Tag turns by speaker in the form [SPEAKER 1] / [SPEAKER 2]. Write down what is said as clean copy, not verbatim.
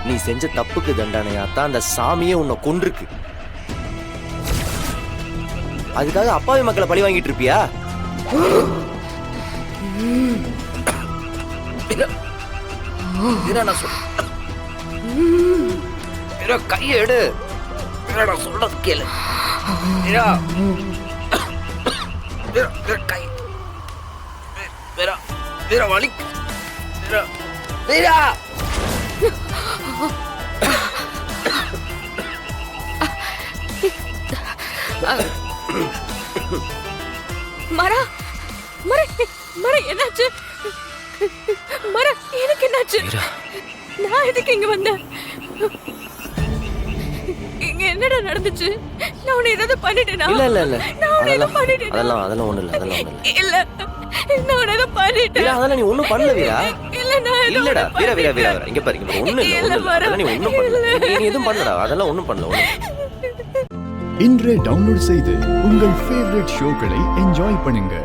[SPEAKER 1] நீ செஞ்ச தப்புக்கு தண்டனையாத்தான் அந்த சாமியே உன்னை கொன்றுக்கு. அதுக்காக அப்பாவி மக்களை பழி வாங்கிட்டு இருப்பியா? நான் கையை எடு. நான் சொல்றது கேளு. கை வலி.
[SPEAKER 2] மரா மர மர என்னாச்சு? மர எனக்கு என்னாச்சு? நான் எதுக்கு இங்க வந்தேன்? இங்க என்னடா நடந்துச்சு? நான் உன்னை ஏதாவது பண்ணிட்டேனா?
[SPEAKER 1] இல்ல இல்ல இல்ல
[SPEAKER 2] நான் உன்னை ஏதாவது பண்ணிட்டேனா?
[SPEAKER 1] அதெல்லாம் ஒண்ணு இல்ல.
[SPEAKER 2] இல்ல நான் உன்னை ஏதாவது பண்ணிட்டேன்.
[SPEAKER 1] அதெல்லாம் நீ ஒண்ணும் பண்ணல வீரா.
[SPEAKER 2] இல்ல நான்
[SPEAKER 1] இல்லடா வீரா இங்க பாரு. ஒண்ணு இல்ல. அதெல்லாம் நீ ஒண்ணும் பண்ணல. நீ எதுவும் பண்ணலடா. அதெல்லாம் ஒண்ணும் பண்ணல.
[SPEAKER 3] இன்றே டவுன்லோட் செய்து உங்கள் ஃபேவரட் ஷோக்களை என்ஜாய் பண்ணுங்க.